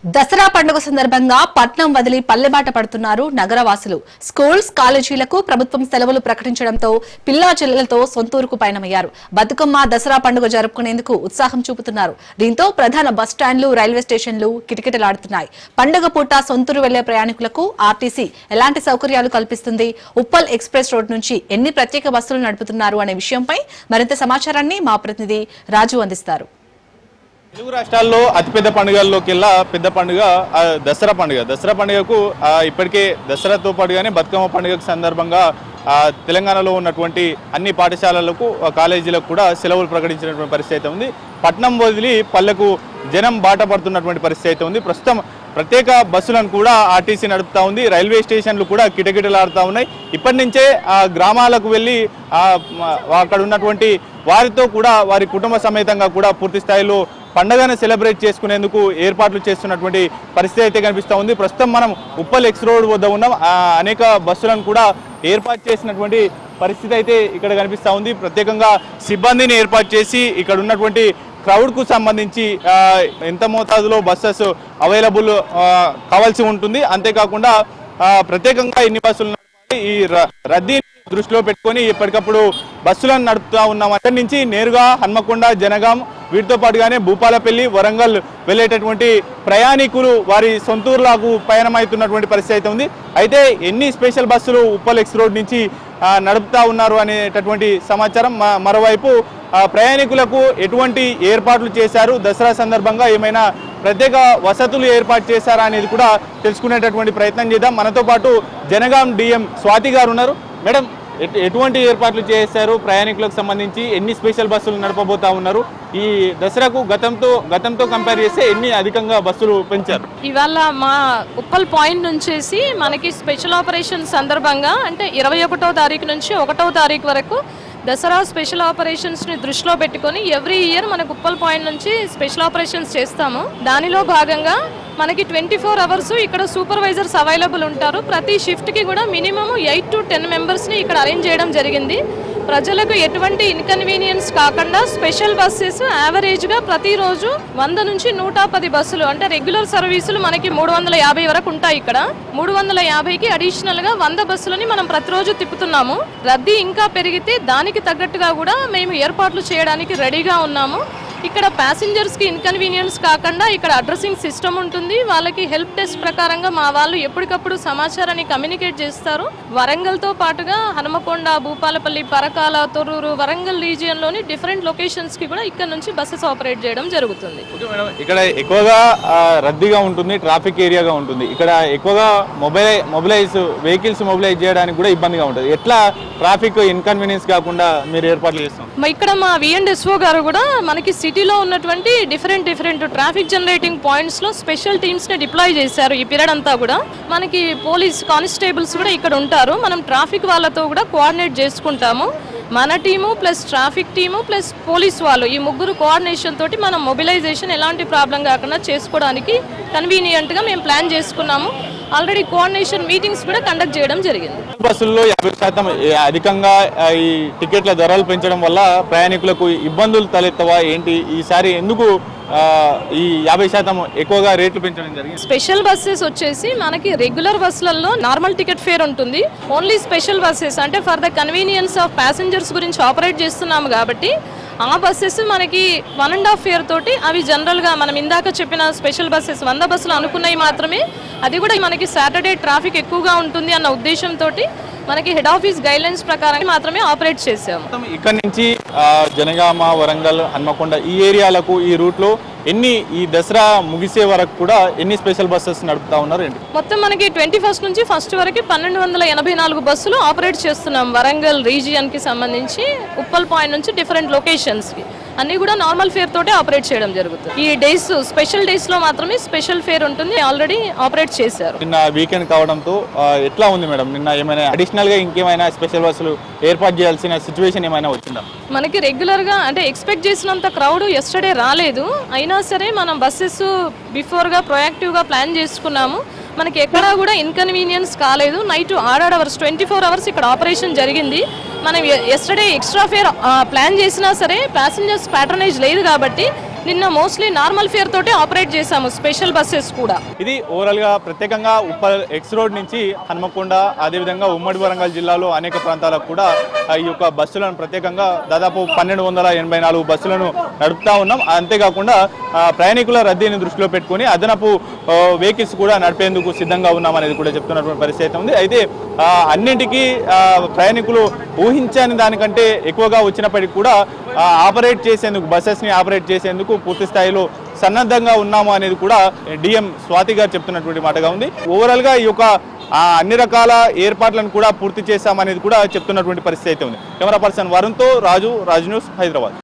దసరా పండుగ సందర్భంగా పట్నం వదిలి పల్లెబాట పడుతున్నారు నగరవాసులు. స్కూల్స్, కాలేజీలకు ప్రభుత్వం సెలవులు ప్రకటించడంతో పిల్లా చెల్లెలతో సొంతూరుకు పయనమయ్యారు. బతుకమ్మ, దసరా పండుగ జరుపుకునేందుకు ఉత్సాహం చూపుతున్నారు. దీంతో ప్రధాన బస్టాండ్లు, రైల్వే స్టేషన్లు కిటకిటలాడుతున్నాయి. పండుగ పూట సొంతూరు వెళ్లే ప్రయాణికులకు ఆర్టీసీ ఎలాంటి సౌకర్యాలు కల్పిస్తుంది, ఉప్పల్ ఎక్స్ప్రెస్ రోడ్ నుంచి ఎన్ని ప్రత్యేక బస్సులు నడుపుతున్నారు అనే విషయంపై మరింత సమాచారాన్ని మా ప్రతినిధి రాజు అందిస్తారు. తెలుగు రాష్ట్రాల్లో అతిపెద్ద పండుగల్లోకెల్లా పెద్ద పండుగ దసరా పండుగ. దసరా పండుగకు ఇప్పటికే దసరాతో పాటుగానే బతుకమ్మ పండుగ సందర్భంగా తెలంగాణలో ఉన్నటువంటి అన్ని పాఠశాలలకు, కాలేజీలకు కూడా సెలవులు ప్రకటించినటువంటి పరిస్థితి అయితే ఉంది. పట్నం వదిలి పల్లెకు జనం బాట పడుతున్నటువంటి పరిస్థితి అయితే ఉంది. ప్రస్తుతం ప్రత్యేక బస్సులను కూడా ఆర్టీసీ నడుపుతా ఉంది. రైల్వే స్టేషన్లు కూడా కిటకిటలాడుతూ ఉన్నాయి. ఇప్పటి నుంచే గ్రామాలకు వెళ్ళి అక్కడ ఉన్నటువంటి వారితో కూడా వారి కుటుంబ సమేతంగా కూడా పూర్తి స్థాయిలో పండుగను సెలబ్రేట్ చేసుకునేందుకు ఏర్పాట్లు చేస్తున్నటువంటి పరిస్థితి అయితే కనిపిస్తూ ఉంది. ప్రస్తుతం మనం ఉప్పల్ ఎక్స్ రోడ్ వద్ద ఉన్నాం. అనేక బస్సులను కూడా ఏర్పాటు చేసినటువంటి పరిస్థితి అయితే ఇక్కడ కనిపిస్తూ ఉంది. ప్రత్యేకంగా సిబ్బందిని ఏర్పాటు చేసి ఇక్కడ ఉన్నటువంటి క్రౌడ్కు సంబంధించి ఎంత మోతాదులో బస్సెస్ అవైలబుల్ కావాల్సి ఉంటుంది, అంతేకాకుండా ప్రత్యేకంగా ఎన్ని బస్సులు నడపాలి, ఈ రద్దీని దృష్టిలో పెట్టుకొని ఎప్పటికప్పుడు బస్సులను నడుపుతూ ఉన్నాం. అక్కడి నుంచి నేరుగా హన్మకొండ, జనగాం, వీటితో పాటుగానే భూపాలపల్లి, వరంగల్ వెళ్ళేటటువంటి ప్రయాణికులు వారి సొంతూరులకు పయనమవుతున్నటువంటి పరిస్థితి అయితే ఉంది. అయితే ఎన్ని స్పెషల్ బస్సులు ఉప్పల్ ఎక్స్ రోడ్ నుంచి నడుపుతా ఉన్నారు అనేటటువంటి సమాచారం. మరోవైపు ప్రయాణికులకు ఎటువంటి ఏర్పాట్లు చేశారు, దసరా సందర్భంగా ఏమైనా ప్రత్యేక వసతులు ఏర్పాటు చేశారా అనేది కూడా తెలుసుకునేటటువంటి ప్రయత్నం చేద్దాం. మనతో పాటు జనగాం డిఎం స్వాతి గారు ఉన్నారు. మేడం, ఎటువంటి ఏర్పాట్లు చేశారు, ప్రయాణికులకు సంబంధించి ఎన్ని స్పెషల్ బస్సులు నడపబోతా ఉన్నారు, ఈ దసరాకు గతంతో కంపేర్ చేస్తే ఎన్ని అధికంగా బస్సులు పెంచారు? ఇవాళ మా ఉప్పల్ పాయింట్ నుంచేసి మనకి స్పెషల్ ఆపరేషన్ సందర్భంగా అంటే 21వ తారీఖు నుంచి 1వ తారీఖు వరకు దసరా స్పెషల్ ఆపరేషన్స్ని దృష్టిలో పెట్టుకొని ఎవ్రీ ఇయర్ మనకు ఉప్పల్ పాయింట్ నుంచి స్పెషల్ ఆపరేషన్స్ చేస్తాము. దానిలో భాగంగా మనకి 24 అవర్స్ ఇక్కడ సూపర్వైజర్స్ అవైలబుల్ ఉంటారు. ప్రతి షిఫ్ట్కి కూడా మినిమం 8 to 10 మెంబర్స్ని ఇక్కడ అరేంజ్ చేయడం జరిగింది. ప్రజలకు ఎటువంటి ఇన్కన్వీనియన్స్ కాకుండా స్పెషల్ బస్సెస్ యావరేజ్గా ప్రతిరోజు 100 నుంచి 110 బస్సులు అంటే రెగ్యులర్ సర్వీసులు మనకి 350 వరకు ఉంటాయి. ఇక్కడ 350కి అడిషనల్గా 100 బస్సులని మనం ప్రతిరోజు తిప్పుతున్నాము. రద్దీ ఇంకా పెరిగితే దానికి తగ్గట్టుగా కూడా మేము ఏర్పాట్లు చేయడానికి రెడీగా ఉన్నాము. ఇక్కడ ప్యాసింజర్స్కి ఇన్కన్వీనియన్స్ కాకుండా ఇక్కడ అడ్రసింగ్ సిస్టమ్ ఉంటుంది. వాళ్ళకి హెల్ప్ డెస్క్ ప్రకారంగా మా వాళ్ళు ఎప్పటికప్పుడు సమాచారాన్ని కమ్యూనికేట్ చేస్తారు. వరంగల్తో పాటుగా హనుమకొండ, భూపాలపల్లి, పరకాల, తొర్రూరు, వరంగల్ రీజియన్లోని డిఫరెంట్ లొకేషన్స్కి కూడా ఇక్కడ నుంచి బస్సెస్ ఆపరేట్ చేయడం జరుగుతుంది. ఇక్కడ ఎక్కువగా రద్దీగా ఉంటుంది, ట్రాఫిక్ ఏరియాగా ఉంటుంది. ఇక్కడ ఎక్కువగా వెహికల్స్ మొబిలైజ్ చేయడానికి కూడా ఇబ్బందిగా ఉంటుంది. ఎట్లా ట్రాఫిక్ ఇన్కన్వీనియన్స్ కాకుండా మీరు ఏర్పాట్లు చేస్తాం? ఇక్కడ మా విఎండ్ఎస్ఓ గారు కూడా మనకి సిటీలో ఉన్నటువంటి డిఫరెంట్ ట్రాఫిక్ జనరేటింగ్ పాయింట్స్లో స్పెషల్ టీమ్స్ని డిప్లాయ్ చేశారు. ఈ పీరియడ్ అంతా కూడా మనకి పోలీస్ కానిస్టేబుల్స్ కూడా ఇక్కడ ఉంటారు. మనం ట్రాఫిక్ వాళ్ళతో కూడా కోఆర్డినేట్ చేసుకుంటాము. మన team plus traffic team plus police వాళ్ళు, ఈ ముగ్గురు కోఆర్డినేషన్ తోటి మనం మొబిలైజేషన్ ఎలాంటి ప్రాబ్లం కాకుండా చేసుకోవడానికి కన్వీనియంట్గా మేము ప్లాన్ చేసుకున్నాము. ఆల్రెడీ కోఆర్డినేషన్ మీటింగ్స్ కూడా కండక్ట్ చేయడం జరిగింది. బస్సుల్లో 50% అధికంగా ఈ టికెట్ల ధరలు పెంచడం వల్ల ప్రయాణికులకు ఇబ్బందులు తలెత్తవా ఏంటి? ఈసారి ఎందుకు ఈ 50% ఎక్కువగా రేట్లు పెంచడం జరిగింది? స్పెషల్ బస్సెస్ వచ్చేసి మనకి రెగ్యులర్ బస్సులలో నార్మల్ టికెట్ ఫేర్ ఉంటుంది. ఓన్లీ స్పెషల్ బస్సెస్ అంటే for the convenience of passengers గురించి ఆపరేట్ చేస్తున్నాము కాబట్టి ఆ బస్సెస్ మనకి 1.5 ఫేర్ తోటి అవి జనరల్గా మనం ఇందాక చెప్పిన స్పెషల్ బస్సెస్ 100 బస్సులు అనుకున్నవి మాత్రమే. అది కూడా మనకి సాటర్డే ట్రాఫిక్ ఎక్కువగా ఉంటుంది అన్న ఉద్దేశంతో మనకి హెడ్ ఆఫీస్ గైడ్లైన్స్ ప్రకారం మాత్రమే ఆపరేట్ చేసాము. ఇక్కడ నుంచి జనగామ, వరంగల్, హన్మకొండ ఈ ఏరియాలకు ఈ రూట్లో ఈ దసరా ముగిసే వరకు కూడా ఎన్ని స్పెషల్ బస్సెస్ నడుపుతా ఉన్నారు ఏంటి? మొత్తం మనకి 21st నుంచి 1st వరకు 1284 బస్సులు ఆపరేట్ చేస్తున్నాం. వరంగల్ రీజియన్ కి సంబంధించి ఉప్పల్ పాయింట్ నుంచి డిఫరెంట్ లొకేషన్స్ కి అన్ని కూడా నార్మల్ ఫేర్ తోటే ఆపరేట్ చేయడం జరుగుతుంది. ఈ డేస్ స్పెషల్ డేస్ లో మాత్రమే స్పెషల్ ఫేర్ ఉంటుంది. ఆల్రెడీ ఆపరేట్ చేశారు. నిన్న వీకెండ్ కావడంతో ఎట్లా ఉంది మేడం? నిన్న ఏమైనా అడిషనల్ గా ఇంకేమైనా స్పెషల్ బస్సులు ఏర్పాటు చేయాల్సిన సిచ్యువేషన్ ఏమైనా వచ్చిందా? మనకి రెగ్యులర్ గా అంటే ఎక్స్పెక్ట్ చేసినంత క్రౌడ్ ఎస్టర్డే రాలేదు. అయినా సరే మనం బస్సెస్ బిఫోర్ గా ప్రొయాక్టివ్ గా ప్లాన్ చేసుకున్నాము. మనకి ఎక్కడా కూడా ఇన్కన్వీనియన్స్ కాలేదు. నైట్ 6 అవర్స్ 24 అవర్స్ ఇక్కడ ఆపరేషన్ జరిగింది. మనం ఎస్టర్డే ఎక్స్ట్రా ఫేర్ ప్లాన్ చేసినా సరే ప్యాసింజర్స్ ప్యాటర్నేజ్ లేదు కాబట్టి నిన్న మోస్ట్లీ నార్మల్ ఫేర్ తోటి ఆపరేట్ చేశాము, స్పెషల్ బస్సెస్ కూడా. ఇది ఓవరాల్గా ప్రత్యేకంగా ఉప్పల్ ఎక్స్ రోడ్ నుంచి హన్మకొండ అదేవిధంగా ఉమ్మడి వరంగల్ జిల్లాలో అనేక ప్రాంతాలకు కూడా ఈ యొక్క బస్సులను ప్రత్యేకంగా దాదాపు 1284 బస్సులను నడుపుతా ఉన్నాం. అంతేకాకుండా ప్రయాణికుల రద్దీని దృష్టిలో పెట్టుకుని అదనపు వెహికల్స్ కూడా నడిపేందుకు సిద్ధంగా ఉన్నామనేది కూడా చెప్తున్నటువంటి పరిస్థితి ఉంది. అయితే అన్నింటికీ ప్రయాణికులు ఊహించని దానికంటే ఎక్కువగా వచ్చినప్పటికీ కూడా ఆపరేట్ చేసేందుకు బస్సెస్ని ఆపరేట్ చేసేందుకు పూర్తి స్థాయిలో సన్నద్ధంగా ఉన్నాము అనేది కూడా డిఎం స్వాతి గారు చెప్తున్నటువంటి మాటగా ఉంది. ఓవరాల్గా ఈ యొక్క అన్ని రకాల ఏర్పాట్లను కూడా పూర్తి చేశామనేది కూడా చెప్తున్నటువంటి పరిస్థితి అయితే ఉంది. కెమెరా పర్సన్ వరుణ్తో రాజు న్యూస్, హైదరాబాద్.